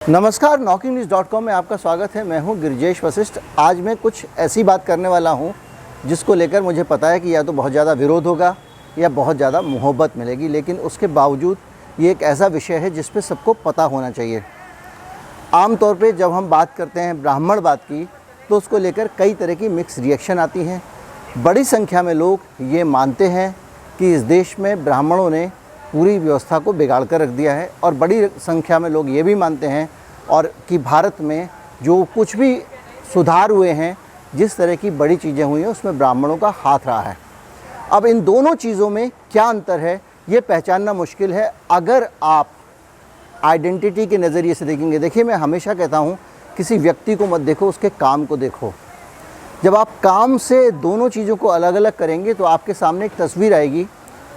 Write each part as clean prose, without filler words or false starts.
नमस्कार, NaukriNews.com में आपका स्वागत है। मैं हूं गिरिजेश वशिष्ठ। आज मैं कुछ ऐसी बात करने वाला हूं जिसको लेकर मुझे पता है कि या तो बहुत ज़्यादा विरोध होगा या बहुत ज़्यादा मोहब्बत मिलेगी, लेकिन उसके बावजूद ये एक ऐसा विषय है जिस पे सबको पता होना चाहिए। आम तौर पे जब हम बात करते हैं ब्राह्मणवाद की, तो उसको लेकर कई तरह की मिक्स रिएक्शन आती हैं। बड़ी संख्या में लोग ये मानते हैं कि इस देश में ब्राह्मणों ने पूरी व्यवस्था को बिगाड़ कर रख दिया है, और बड़ी संख्या में लोग ये भी मानते हैं और कि भारत में जो कुछ भी सुधार हुए हैं, जिस तरह की बड़ी चीज़ें हुई हैं, उसमें ब्राह्मणों का हाथ रहा है। अब इन दोनों चीज़ों में क्या अंतर है, ये पहचानना मुश्किल है अगर आप आइडेंटिटी के नज़रिए से देखेंगे। देखिए, मैं हमेशा कहता हूँ, किसी व्यक्ति को मत देखो, उसके काम को देखो। जब आप काम से दोनों चीज़ों को अलग अलग करेंगे तो आपके सामने एक तस्वीर आएगी,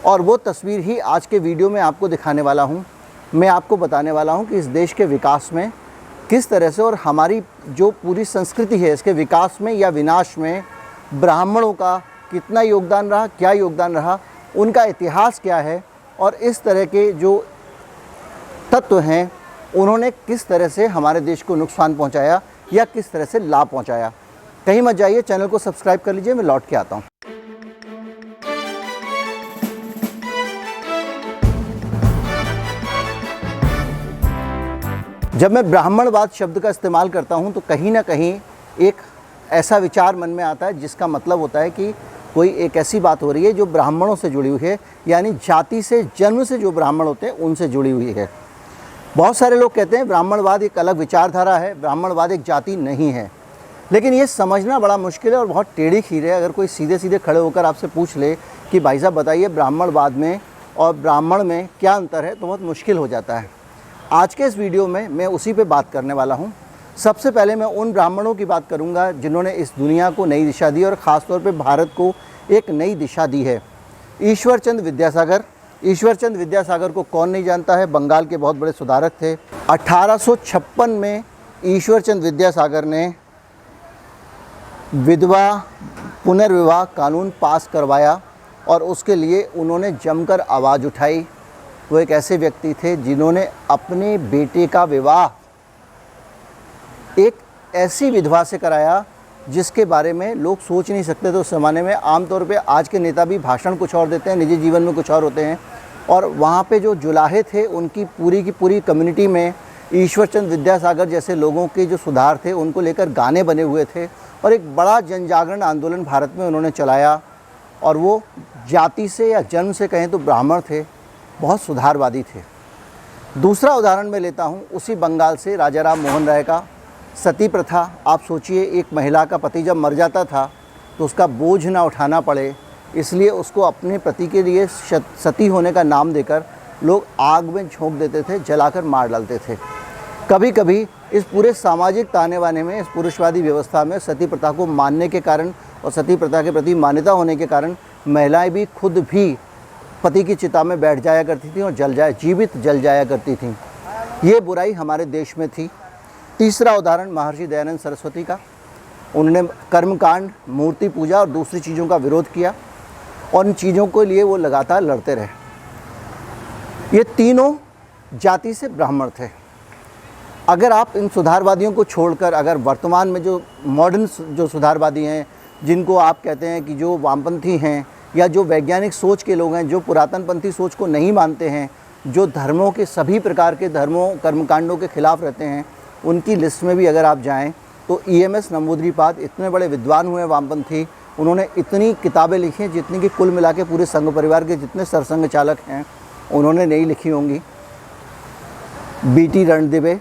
और वो तस्वीर ही आज के वीडियो में आपको दिखाने वाला हूँ। मैं आपको बताने वाला हूँ कि इस देश के विकास में किस तरह से, और हमारी जो पूरी संस्कृति है, इसके विकास में या विनाश में ब्राह्मणों का कितना योगदान रहा, क्या योगदान रहा, उनका इतिहास क्या है, और इस तरह के जो तत्व हैं उन्होंने किस तरह से हमारे देश को नुकसान पहुंचाया या किस तरह से लाभ पहुंचाया। कहीं मत जाइए, चैनल को सब्सक्राइब कर लीजिए, मैं लौट के आता हूं। जब मैं ब्राह्मणवाद शब्द का इस्तेमाल करता हूं तो कहीं ना कहीं एक ऐसा विचार मन में आता है जिसका मतलब होता है कि कोई एक ऐसी बात हो रही है जो ब्राह्मणों से जुड़ी हुई है, यानी जाति से, जन्म से जो ब्राह्मण होते हैं उनसे जुड़ी हुई है। बहुत सारे लोग कहते हैं ब्राह्मणवाद एक अलग विचारधारा है, ब्राह्मणवाद एक जाति नहीं है। लेकिन ये समझना बड़ा मुश्किल है और बहुत टेढ़ी खीर है। अगर कोई सीधे सीधे खड़े होकर आपसे पूछ ले कि भाई साहब बताइए ब्राह्मणवाद में और ब्राह्मण में क्या अंतर है, तो बहुत मुश्किल हो जाता है। आज के इस वीडियो में मैं उसी पे बात करने वाला हूँ। सबसे पहले मैं उन ब्राह्मणों की बात करूँगा जिन्होंने इस दुनिया को नई दिशा दी और ख़ास तौर पे भारत को एक नई दिशा दी है। ईश्वरचंद विद्यासागर। ईश्वरचंद विद्यासागर को कौन नहीं जानता है, बंगाल के बहुत बड़े सुधारक थे। 1856 में ईश्वरचंद विद्यासागर ने विधवा पुनर्विवाह कानून पास करवाया और उसके लिए उन्होंने जमकर आवाज़ उठाई। वो एक ऐसे व्यक्ति थे जिन्होंने अपने बेटे का विवाह एक ऐसी विधवा से कराया जिसके बारे में लोग सोच नहीं सकते थे उस ज़माने में। आमतौर पे आज के नेता भी भाषण कुछ और देते हैं, निजी जीवन में कुछ और होते हैं, और वहाँ पे जो जुलाहे थे उनकी पूरी की पूरी कम्युनिटी में ईश्वरचंद विद्यासागर जैसे लोगों के जो सुधार थे उनको लेकर गाने बने हुए थे, और एक बड़ा जनजागरण आंदोलन भारत में उन्होंने चलाया। और वो जाति से या जन्म से कहें तो ब्राह्मण थे, बहुत सुधारवादी थे। दूसरा उदाहरण मैं लेता हूँ उसी बंगाल से, राजा राम मोहन राय का। सती प्रथा। आप सोचिए, एक महिला का पति जब मर जाता था तो उसका बोझ ना उठाना पड़े, इसलिए उसको अपने पति के लिए सती होने का नाम देकर लोग आग में झोंक देते थे, जलाकर मार डालते थे। कभी कभी इस पूरे सामाजिक ताने बाने में, इस पुरुषवादी व्यवस्था में सती प्रथा को मानने के कारण और सती प्रथा के प्रति मान्यता होने के कारण महिलाएं भी खुद भी पति की चिता में बैठ जाया करती थी और जीवित जल जाया करती थी। ये बुराई हमारे देश में थी। तीसरा उदाहरण महर्षि दयानंद सरस्वती का। उन्होंने कर्मकांड, मूर्ति पूजा और दूसरी चीज़ों का विरोध किया, और इन चीज़ों के लिए वो लगातार लड़ते रहे। ये तीनों जाति से ब्राह्मण थे। अगर आप इन सुधारवादियों को छोड़कर, अगर वर्तमान में जो मॉडर्न जो सुधारवादी हैं, जिनको आप कहते हैं कि जो वामपंथी हैं या जो वैज्ञानिक सोच के लोग हैं, जो पुरातनपंथी सोच को नहीं मानते हैं, जो धर्मों के सभी प्रकार के धर्मों कर्मकांडों के खिलाफ रहते हैं, उनकी लिस्ट में भी अगर आप जाएं तो EMS नंबूदरीपाद इतने बड़े विद्वान हुए वामपंथी, उन्होंने इतनी किताबें लिखी हैं जितनी कि कुल मिला के पूरे संघ परिवार के जितने सरसंघ चालक हैं उन्होंने नहीं लिखी होंगी। BT रणदिवे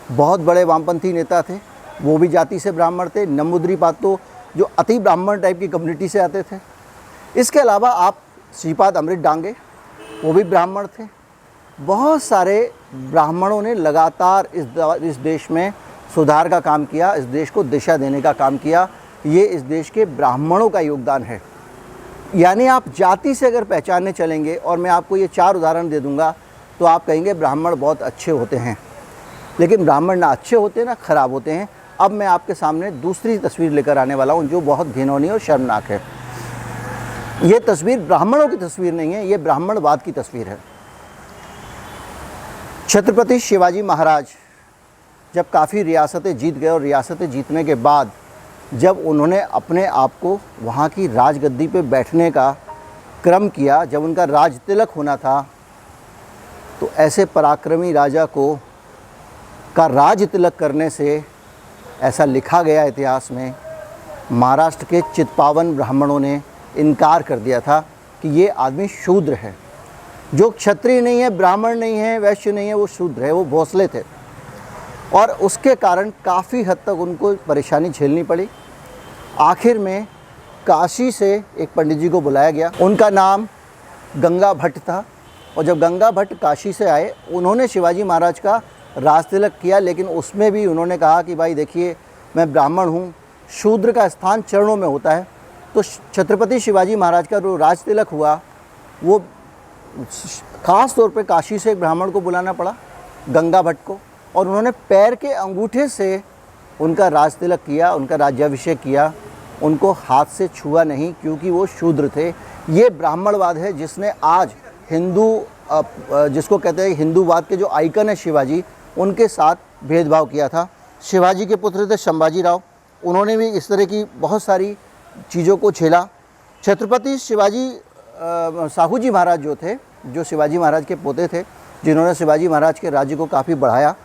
बहुत बड़े वामपंथी नेता थे, वो भी जाति से ब्राह्मण थे। नंबूदरीपाद तो जो अति ब्राह्मण टाइप की कम्युनिटी से आते थे। इसके अलावा आप श्रीपाद अमृत डांगे, वो भी ब्राह्मण थे। बहुत सारे ब्राह्मणों ने लगातार इस देश में सुधार का काम किया, इस देश को दिशा देने का काम किया। ये इस देश के ब्राह्मणों का योगदान है। यानी आप जाति से अगर पहचानने चलेंगे, और मैं आपको ये 4 उदाहरण दे दूंगा, तो आप कहेंगे ब्राह्मण बहुत अच्छे होते हैं। लेकिन ब्राह्मण ना अच्छे होते ना खराब होते हैं। अब मैं आपके सामने दूसरी तस्वीर लेकर आने वाला हूँ जो बहुत घिनौनी और शर्मनाक है। ये तस्वीर ब्राह्मणों की तस्वीर नहीं है, ये ब्राह्मणवाद की तस्वीर है। छत्रपति शिवाजी महाराज जब काफ़ी रियासतें जीत गए और रियासतें जीतने के बाद जब उन्होंने अपने आप को वहाँ की राजगद्दी पे बैठने का क्रम किया, जब उनका राज तिलक होना था, तो ऐसे पराक्रमी राजा को का राज तिलक करने से, ऐसा लिखा गया इतिहास में, महाराष्ट्र के चित्पावन ब्राह्मणों ने इनकार कर दिया था कि ये आदमी शूद्र है। जो क्षत्रिय नहीं है, ब्राह्मण नहीं है, वैश्य नहीं है, वो शूद्र है, वो भोसले थे। और उसके कारण काफ़ी हद तक उनको परेशानी झेलनी पड़ी। आखिर में काशी से एक पंडित जी को बुलाया गया, उनका नाम गंगा भट्ट था। और जब गंगा भट्ट काशी से आए, उन्होंने शिवाजी महाराज का राज तिलक किया, लेकिन उसमें भी उन्होंने कहा कि भाई देखिए, मैं ब्राह्मण हूँ, शूद्र का स्थान चरणों में होता है। तो छत्रपति शिवाजी महाराज का जो राज तिलक हुआ, वो ख़ास तौर पे काशी से एक ब्राह्मण को बुलाना पड़ा, गंगा भट्ट को, और उन्होंने पैर के अंगूठे से उनका राज तिलक किया, उनका राज्याभिषेक किया। उनको हाथ से छुआ नहीं, क्योंकि वो शूद्र थे। ये ब्राह्मणवाद है जिसने आज जिसको कहते हैं हिंदूवाद के जो आइकन है शिवाजी, उनके साथ भेदभाव किया था। शिवाजी के पुत्र थे संभाजी राव, उन्होंने भी इस तरह की बहुत सारी चीज़ों को झेला। छत्रपति शिवाजी साहू जी महाराज जो थे, जो शिवाजी महाराज के पोते थे, जिन्होंने शिवाजी महाराज के राज्य को काफ़ी बढ़ाया,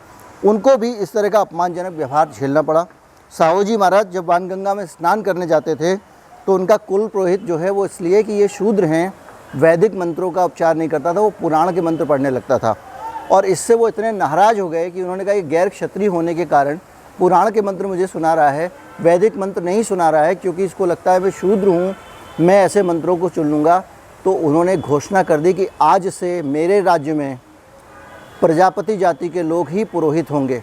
उनको भी इस तरह का अपमानजनक व्यवहार झेलना पड़ा। साहू जी महाराज जब बाणगंगा में स्नान करने जाते थे, तो उनका कुल पुरोहित जो है वो इसलिए कि ये शूद्र हैं, वैदिक मंत्रों का उपचार नहीं करता था, वो पुराण के मंत्र पढ़ने लगता था। और इससे वो इतने नाराज़ हो गए कि उन्होंने कहा कि गैर क्षत्रिय होने के कारण पुराण के मंत्र मुझे सुना रहा है, वैदिक मंत्र नहीं सुना रहा है, क्योंकि इसको लगता है मैं शूद्र हूँ, मैं ऐसे मंत्रों को चुन लूँगा। तो उन्होंने घोषणा कर दी कि आज से मेरे राज्य में प्रजापति जाति के लोग ही पुरोहित होंगे।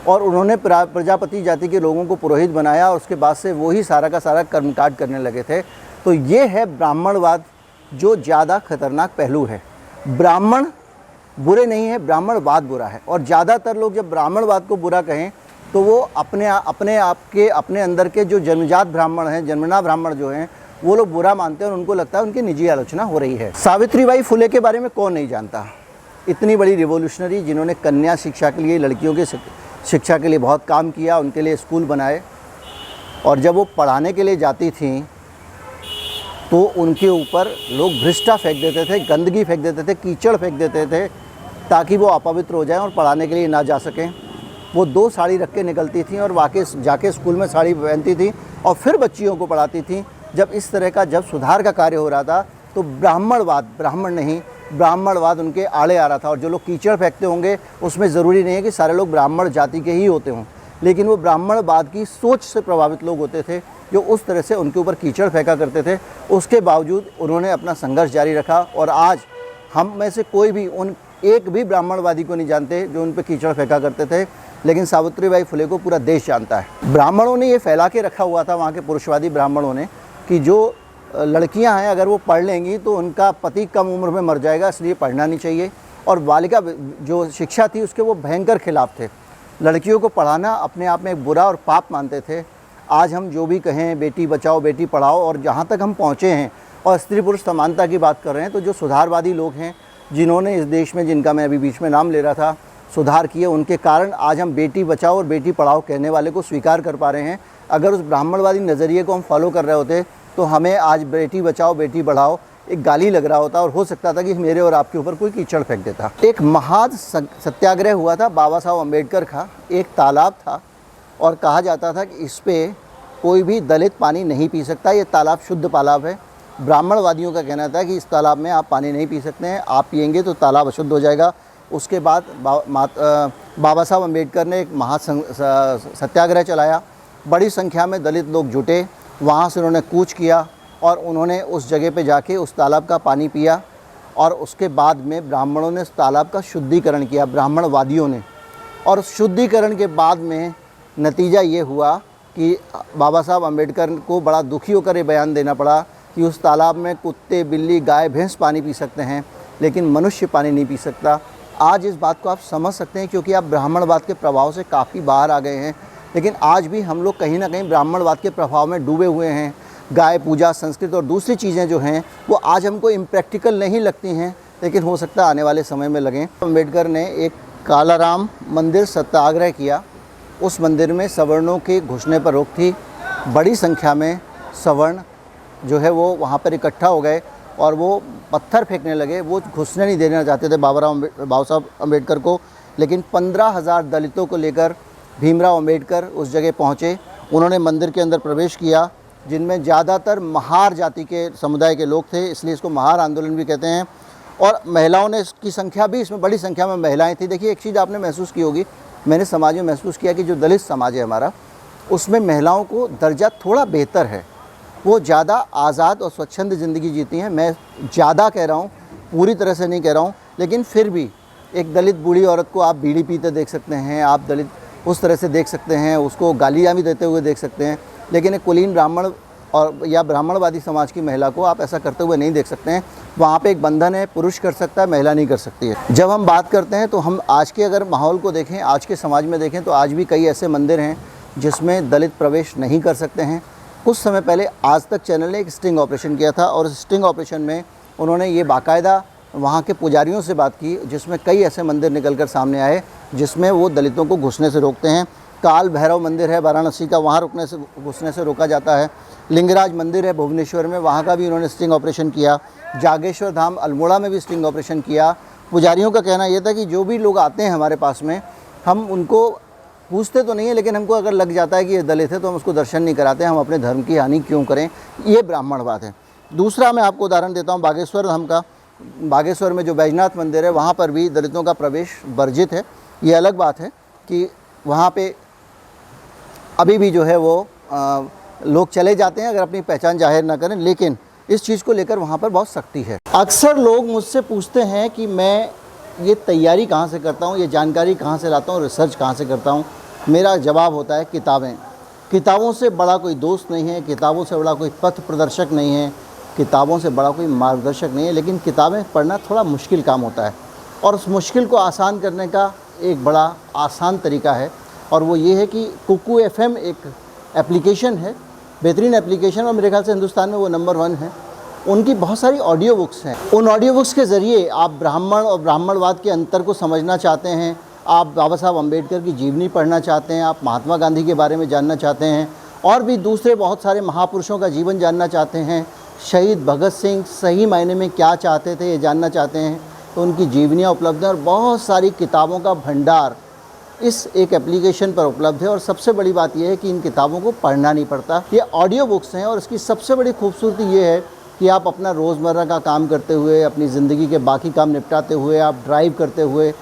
और उन्होंने प्रजापति जाति के लोगों को पुरोहित बनाया, और उसके बाद से वो ही सारा का सारा कर्मकांड करने लगे थे। तो ये है ब्राह्मणवाद, जो ज़्यादा खतरनाक पहलू है। ब्राह्मण बुरे नहीं है, ब्राह्मणवाद बुरा है। और ज़्यादातर लोग जब ब्राह्मणवाद को बुरा कहें, तो वो अपने अंदर के जो जन्मजात ब्राह्मण हैं, जन्मना ब्राह्मण जो हैं, वो लोग बुरा मानते हैं और उनको लगता है उनकी निजी आलोचना हो रही है। सावित्रीबाई फुले के बारे में कौन नहीं जानता। इतनी बड़ी रिवोल्यूशनरी, जिन्होंने कन्या शिक्षा के लिए, लड़कियों के शिक्षा के लिए बहुत काम किया, उनके लिए स्कूल बनाए। और जब वो पढ़ाने के लिए जाती थीं, तो उनके ऊपर लोग भ्रिष्टा फेंक देते थे, गंदगी फेंक देते थे, कीचड़ फेंक देते थे, ताकि वो अपवित्र हो जाएं और पढ़ाने के लिए ना जा सकें। वो 2 साड़ी रख के निकलती थीं और जाके स्कूल में साड़ी पहनती थीं और फिर बच्चियों को पढ़ाती थीं। जब इस तरह का सुधार का कार्य हो रहा था, तो ब्राह्मणवाद, ब्राह्मण नहीं, ब्राह्मणवाद उनके आड़े आ रहा था। और जो लोग कीचड़ फेंकते होंगे, उसमें ज़रूरी नहीं है कि सारे लोग ब्राह्मण जाति के ही होते हों, लेकिन वो ब्राह्मणवाद की सोच से प्रभावित लोग होते थे, जो उस तरह से उनके ऊपर कीचड़ फेंका करते थे। उसके बावजूद उन्होंने अपना संघर्ष जारी रखा। और आज हम में से कोई भी एक भी ब्राह्मणवादी को नहीं जानते जो उन पर कीचड़ फेंका करते थे, लेकिन सावित्रीबाई फुले को पूरा देश जानता है। ब्राह्मणों ने ये फैला के रखा हुआ था, वहाँ के पुरुषवादी ब्राह्मणों ने, कि जो लड़कियां हैं अगर वो पढ़ लेंगी तो उनका पति कम उम्र में मर जाएगा, इसलिए पढ़ना नहीं चाहिए। और बालिका जो शिक्षा थी उसके वो भयंकर खिलाफ थे। लड़कियों को पढ़ाना अपने आप में एक बुरा और पाप मानते थे। आज हम जो भी कहें, बेटी बचाओ बेटी पढ़ाओ, और जहाँ तक हम पहुँचे हैं और स्त्री पुरुष समानता की बात कर रहे हैं, तो जो सुधारवादी लोग हैं, जिन्होंने इस देश में, जिनका मैं अभी बीच में नाम ले रहा था, सुधार किए, उनके कारण आज हम बेटी बचाओ और बेटी पढ़ाओ कहने वाले को स्वीकार कर पा रहे हैं। अगर उस ब्राह्मणवादी नज़रिए को हम फॉलो कर रहे होते, तो हमें आज बेटी बचाओ बेटी पढ़ाओ एक गाली लग रहा होता, और हो सकता था कि मेरे और आपके ऊपर कोई कीचड़ फेंक देता। एक महान सत्याग्रह हुआ था बाबा साहब अम्बेडकर का। एक तालाब था और कहा जाता था कि इस पे कोई भी दलित पानी नहीं पी सकता, ये तालाब शुद्ध तालाब है। ब्राह्मणवादियों का कहना था कि इस तालाब में आप पानी नहीं पी सकते हैं, आप पिएंगे तो तालाब अशुद्ध हो जाएगा। उसके बाद बाबा साहब अम्बेडकर ने एक सत्याग्रह चलाया। बड़ी संख्या में दलित लोग जुटे, वहाँ से उन्होंने कूच किया और उन्होंने उस जगह पे जाके उस तालाब का पानी पिया। और उसके बाद में ब्राह्मणों ने उस तालाब का शुद्धिकरण किया, ब्राह्मणवादियों ने। और उस शुद्धिकरण के बाद में नतीजा ये हुआ कि बाबा साहब अम्बेडकर को बड़ा दुखी होकर ये बयान देना पड़ा कि उस तालाब में कुत्ते, बिल्ली, गाय, भैंस पानी पी सकते हैं, लेकिन मनुष्य पानी नहीं पी सकता। आज इस बात को आप समझ सकते हैं, क्योंकि आप ब्राह्मणवाद के प्रभाव से काफ़ी बाहर आ गए हैं। लेकिन आज भी हम लोग कहीं ना कहीं ब्राह्मणवाद के प्रभाव में डूबे हुए हैं। गाय पूजा, संस्कृत और दूसरी चीज़ें जो हैं वो आज हमको इम्प्रैक्टिकल नहीं लगती हैं, लेकिन हो सकता है आने वाले समय में लगें। अम्बेडकर ने एक कालाराम मंदिर सत्याग्रह किया, उस मंदिर में सवर्णों के घुसने पर रोक थी। बड़ी संख्या में सवर्ण जो है वो वहाँ पर इकट्ठा हो गए और वो पत्थर फेंकने लगे। वो घुसने नहीं देना चाहते थे बाबा साहब अम्बेडकर को, लेकिन 15,000 दलितों को लेकर भीमराव अम्बेडकर उस जगह पहुँचे। उन्होंने मंदिर के अंदर प्रवेश किया, जिनमें ज़्यादातर महार जाति के समुदाय के लोग थे, इसलिए इसको महार आंदोलन भी कहते हैं। और महिलाओं ने इसकी संख्या भी, इसमें बड़ी संख्या में महिलाएं थी। देखिए, एक चीज़ आपने महसूस की होगी, मैंने समाज में महसूस किया कि जो दलित समाज है हमारा, उसमें महिलाओं को दर्जा थोड़ा बेहतर है। वो ज़्यादा आज़ाद और स्वच्छंद ज़िंदगी जीती हैं। मैं ज़्यादा कह रहा हूँ, पूरी तरह से नहीं कह रहा हूँ, लेकिन फिर भी एक दलित बूढ़ी औरत को आप बीड़ी पीते देख सकते हैं, आप दलित उस तरह से देख सकते हैं, उसको गालियाँ भी देते हुए देख सकते हैं, लेकिन एक कुलीन ब्राह्मण और या ब्राह्मणवादी समाज की महिला को आप ऐसा करते हुए नहीं देख सकते हैं। वहाँ पे एक बंधन है, पुरुष कर सकता है, महिला नहीं कर सकती है। जब हम बात करते हैं तो हम आज के अगर माहौल को देखें, आज के समाज में देखें, तो आज भी कई ऐसे मंदिर हैं जिसमें दलित प्रवेश नहीं कर सकते हैं। कुछ समय पहले आज तक चैनल ने एक स्टिंग ऑपरेशन किया था और स्टिंग ऑपरेशन में उन्होंने ये बाकायदा वहाँ के पुजारियों से बात की, जिसमें कई ऐसे मंदिर निकल कर सामने आए जिसमें वो दलितों को घुसने से रोकते हैं। काल भैरव मंदिर है वाराणसी का, वहाँ घुसने से रोका जाता है। लिंगराज मंदिर है भुवनेश्वर में, वहाँ का भी उन्होंने स्टिंग ऑपरेशन किया। जागेश्वर धाम अल्मोड़ा में भी स्टिंग ऑपरेशन किया। पुजारियों का कहना यह था कि जो भी लोग आते हैं हमारे पास में, हम उनको पूछते तो नहीं है, लेकिन हमको अगर लग जाता है कि ये दलित है तो हम उसको दर्शन नहीं कराते, हम अपने धर्म की हानि क्यों करें। ये ब्राह्मणवाद है। दूसरा मैं आपको उदाहरण देता हूँ बागेश्वर धाम का। बागेश्वर में जो बैजनाथ मंदिर है, वहाँ पर भी दलितों का प्रवेश वर्जित है। ये अलग बात है कि वहाँ पे अभी भी जो है वो लोग चले जाते हैं अगर अपनी पहचान जाहिर ना करें, लेकिन इस चीज़ को लेकर वहाँ पर बहुत सख्ती है। अक्सर लोग मुझसे पूछते हैं कि मैं ये तैयारी कहाँ से करता हूँ, ये जानकारी कहाँ से लाता हूँ, रिसर्च कहाँ से करता हूँ। मेरा जवाब होता है किताबें। किताबों से बड़ा कोई दोस्त नहीं है, किताबों से बड़ा कोई पथ प्रदर्शक नहीं है, किताबों से बड़ा कोई मार्गदर्शक नहीं है। लेकिन किताबें पढ़ना थोड़ा मुश्किल काम होता है और उस मुश्किल को आसान करने का एक बड़ा आसान तरीका है, और वो ये है कि कुकू FM एक एप्लीकेशन है, बेहतरीन एप्लीकेशन, और मेरे ख्याल से हिंदुस्तान में वो नंबर 1 है। उनकी बहुत सारी ऑडियो बुक्स हैं। उन ऑडियो बुक्स के ज़रिए आप ब्राह्मण और ब्राह्मणवाद के अंतर को समझना चाहते हैं, आप बाबा साहब अम्बेडकर की जीवनी पढ़ना चाहते हैं, आप महात्मा गांधी के बारे में जानना चाहते हैं, और भी दूसरे बहुत सारे महापुरुषों का जीवन जानना चाहते हैं, शहीद भगत सिंह सही मायने में क्या चाहते थे ये जानना चाहते हैं, तो उनकी जीवनियाँ उपलब्ध हैं। और बहुत सारी किताबों का भंडार इस एक एप्लीकेशन पर उपलब्ध है। और सबसे बड़ी बात यह है कि इन किताबों को पढ़ना नहीं पड़ता, ये ऑडियो बुक्स हैं। और इसकी सबसे बड़ी खूबसूरती ये है कि आप अपना रोज़मर्रा का काम करते हुए, अपनी ज़िंदगी के बाकी काम निपटाते हुए, आप ड्राइव करते हुए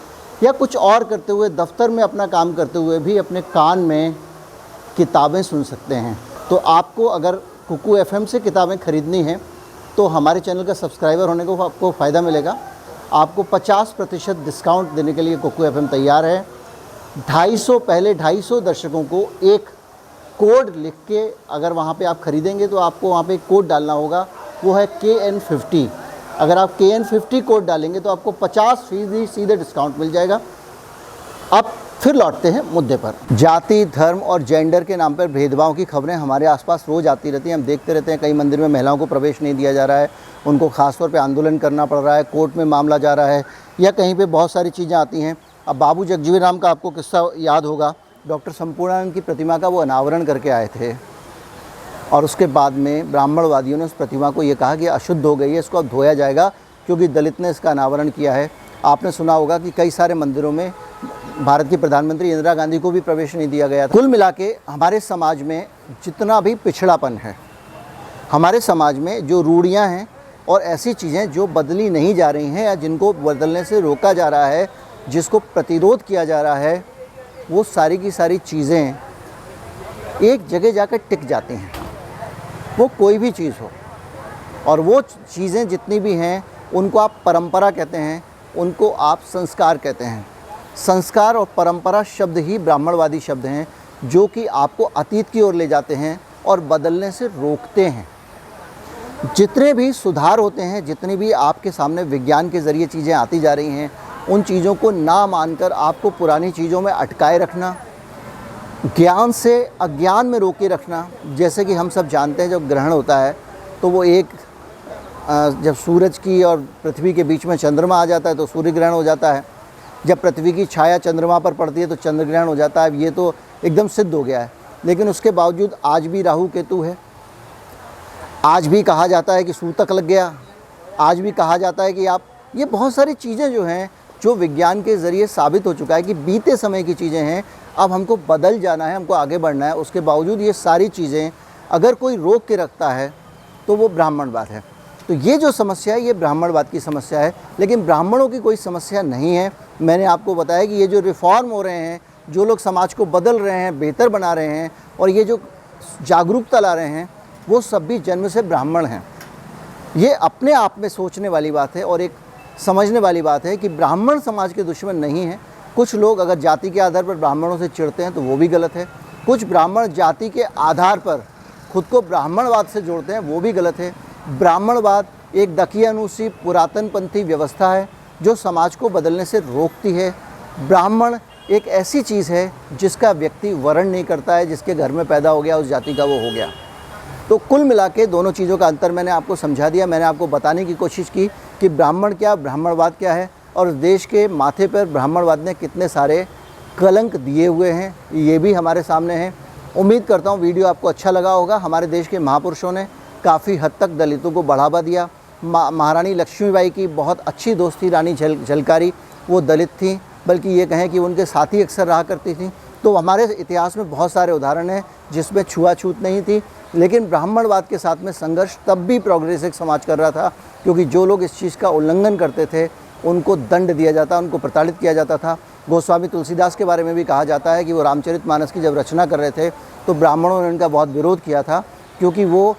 या कुछ और करते हुए, दफ्तर में अपना काम करते हुए भी अपने कान में किताबें सुन सकते हैं। तो आपको अगर कुकू FM से किताबें ख़रीदनी हैं तो हमारे चैनल का सब्सक्राइबर होने को आपको फ़ायदा मिलेगा। आपको 50% डिस्काउंट देने के लिए कुकू FM तैयार है। 250 दर्शकों को एक कोड लिख के अगर वहाँ पे आप ख़रीदेंगे तो आपको वहाँ पे एक कोड डालना होगा, वो है KN50। अगर आप KN50 कोड डालेंगे तो आपको 50% सीधे डिस्काउंट मिल जाएगा। अब फिर लौटते हैं मुद्दे पर। जाति, धर्म और जेंडर के नाम पर भेदभाव की खबरें हमारे आसपास रोज़ आती रहती हैं। हम देखते रहते हैं कई मंदिर में महिलाओं को प्रवेश नहीं दिया जा रहा है, उनको ख़ासतौर पे आंदोलन करना पड़ रहा है, कोर्ट में मामला जा रहा है, या कहीं पे बहुत सारी चीज़ें आती हैं। अब बाबू जगजीवन राम का आपको किस्सा याद होगा, डॉक्टर संपूर्णानंद की प्रतिमा का वो अनावरण करके आए थे और उसके बाद में ब्राह्मणवादियों ने उस प्रतिमा को ये कहा कि अशुद्ध हो गई है, इसको अब धोया जाएगा क्योंकि दलित ने इसका अनावरण किया है। आपने सुना होगा कि कई सारे मंदिरों में भारत की प्रधानमंत्री इंदिरा गांधी को भी प्रवेश नहीं दिया गया। कुल मिला के हमारे समाज में जितना भी पिछड़ापन है, हमारे समाज में जो रूढ़ियाँ हैं और ऐसी चीज़ें जो बदली नहीं जा रही हैं या जिनको बदलने से रोका जा रहा है, जिसको प्रतिरोध किया जा रहा है, वो सारी की सारी चीज़ें एक जगह जाकर टिक जाती हैं। वो कोई भी चीज़ हो, और वो चीज़ें जितनी भी हैं उनको आप परंपरा कहते हैं, उनको आप संस्कार कहते हैं। संस्कार और परंपरा शब्द ही ब्राह्मणवादी शब्द हैं जो कि आपको अतीत की ओर ले जाते हैं और बदलने से रोकते हैं। जितने भी सुधार होते हैं, जितनी भी आपके सामने विज्ञान के ज़रिए चीज़ें आती जा रही हैं, उन चीज़ों को ना मानकर आपको पुरानी चीज़ों में अटकाए रखना, ज्ञान से अज्ञान में रोके रखना। जैसे कि हम सब जानते हैं जब ग्रहण होता है तो वो एक जब सूरज की और पृथ्वी के बीच में चंद्रमा आ जाता है तो सूर्य ग्रहण हो जाता है। जब पृथ्वी की छाया चंद्रमा पर पड़ती है तो चंद्र ग्रहण हो जाता है। ये तो एकदम सिद्ध हो गया है। लेकिन उसके बावजूद आज भी राहु केतु है, आज भी कहा जाता है कि सूतक लग गया, आज भी कहा जाता है कि आप, ये बहुत सारी चीज़ें जो हैं जो विज्ञान के ज़रिए साबित हो चुका है कि बीते समय की चीज़ें हैं, अब हमको बदल जाना है, हमको आगे बढ़ना है। उसके बावजूद ये सारी चीज़ें अगर कोई रोक के रखता है तो वो ब्राह्मणवाद है। तो ये जो समस्या है ये ब्राह्मणवाद की समस्या है, लेकिन ब्राह्मणों की कोई समस्या नहीं है। मैंने आपको बताया कि ये जो रिफॉर्म हो रहे हैं, जो लोग समाज को बदल रहे हैं, बेहतर बना रहे हैं और ये जो जागरूकता ला रहे हैं, वो सब भी जन्म से ब्राह्मण हैं। ये अपने आप में सोचने वाली बात है और एक समझने वाली बात है कि ब्राह्मण समाज के दुश्मन नहीं हैं। कुछ लोग अगर जाति के आधार पर ब्राह्मणों से चिढ़ते हैं तो वो भी गलत है। कुछ ब्राह्मण जाति के आधार पर खुद को ब्राह्मणवाद से जोड़ते हैं, वो भी गलत है। ब्राह्मणवाद एक दकियानुसी पुरातनपंथी व्यवस्था है जो समाज को बदलने से रोकती है। ब्राह्मण एक ऐसी चीज़ है जिसका व्यक्ति वर्ण नहीं करता है, जिसके घर में पैदा हो गया उस जाति का वो हो गया। तो कुल मिला के दोनों चीज़ों का अंतर मैंने आपको समझा दिया। मैंने आपको बताने की कोशिश की कि ब्राह्मण क्या, ब्राह्मणवाद क्या है और देश के माथे पर ब्राह्मणवाद ने कितने सारे कलंक दिए हुए हैं, ये भी हमारे सामने है। उम्मीद करता हूँ वीडियो आपको अच्छा लगा होगा। हमारे देश के महापुरुषों ने काफ़ी हद तक दलितों को बढ़ावा दिया। महारानी लक्ष्मीबाई की बहुत अच्छी दोस्त थी रानी झलकारी, वो दलित थी, बल्कि ये कहें कि उनके साथी अक्सर रहा करती थी। तो हमारे इतिहास में बहुत सारे उदाहरण हैं जिसमें छुआछूत नहीं थी, लेकिन ब्राह्मणवाद के साथ में संघर्ष तब भी प्रोग्रेसिव समाज कर रहा था, क्योंकि जो लोग इस चीज़ का उल्लंघन करते थे उनको दंड दिया जाता, उनको प्रताड़ित किया जाता था। गोस्वामी तुलसीदास के बारे में भी कहा जाता है कि वो रामचरितमानस की जब रचना कर रहे थे तो ब्राह्मणों ने उनका बहुत विरोध किया था, क्योंकि वो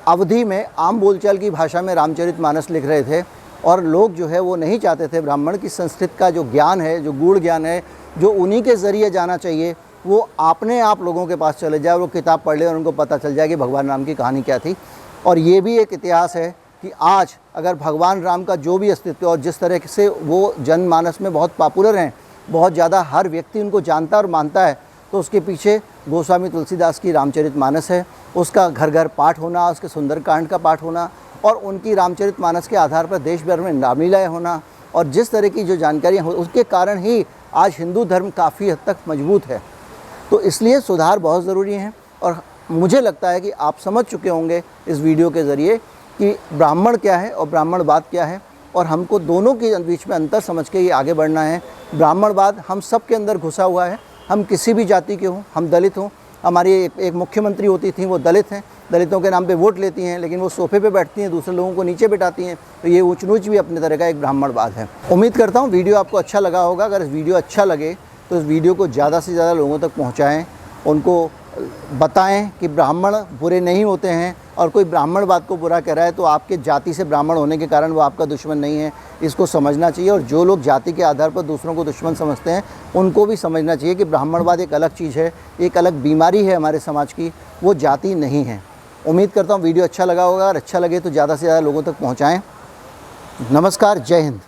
अवधि में आम बोलचाल की भाषा में रामचरितमानस लिख रहे थे और लोग जो है वो नहीं चाहते थे ब्राह्मण की संस्कृत का जो ज्ञान है, जो गूढ़ ज्ञान है, जो उन्हीं के ज़रिए जाना चाहिए, वो अपने आप लोगों के पास चले जाए, वो किताब पढ़ ले और उनको पता चल जाए कि भगवान राम की कहानी क्या थी। और ये भी एक इतिहास है कि आज अगर भगवान राम का जो भी अस्तित्व और जिस तरह से वो जनमानस में बहुत पॉपुलर हैं, बहुत ज़्यादा हर व्यक्ति उनको जानता और मानता है, तो उसके पीछे गोस्वामी तुलसीदास की रामचरितमानस है, उसका घर घर पाठ होना, उसके सुंदरकांड का पाठ होना और उनकी रामचरितमानस के आधार पर देश भर में रामलीलाएँ होना और जिस तरह की जो जानकारियाँ हो, उसके कारण ही आज हिंदू धर्म काफ़ी हद तक मजबूत है। तो इसलिए सुधार बहुत ज़रूरी है और मुझे लगता है कि आप समझ चुके होंगे इस वीडियो के ज़रिए कि ब्राह्मण क्या है और ब्राह्मणवाद क्या है, और हमको दोनों के बीच में अंतर समझ के ये आगे बढ़ना है। ब्राह्मणवाद हम सब के अंदर घुसा हुआ है, हम किसी भी जाति के हों, हम दलित हों। हमारी एक मुख्यमंत्री होती थी, वो दलित हैं, दलितों के नाम पे वोट लेती हैं, लेकिन वो सोफे पे बैठती हैं, दूसरे लोगों को नीचे बिठाती हैं। तो ये ऊंच नीच भी अपने तरह का एक ब्राह्मणवाद है। उम्मीद करता हूँ वीडियो आपको अच्छा लगा होगा। अगर इस वीडियो अच्छा लगे तो इस वीडियो को ज़्यादा से ज़्यादा लोगों तक पहुँचाएँ, उनको बताएं कि ब्राह्मण बुरे नहीं होते हैं और कोई ब्राह्मणवाद को बुरा कह रहा है तो आपके जाति से ब्राह्मण होने के कारण वो आपका दुश्मन नहीं है, इसको समझना चाहिए। और जो लोग जाति के आधार पर दूसरों को दुश्मन समझते हैं उनको भी समझना चाहिए कि ब्राह्मणवाद एक अलग चीज़ है, एक अलग बीमारी है हमारे समाज की, वो जाति नहीं है। उम्मीद करता हूँ वीडियो अच्छा लगा होगा और अच्छा लगे तो ज़्यादा से ज़्यादा लोगों तक पहुँचाएँ। नमस्कार, जय हिंद।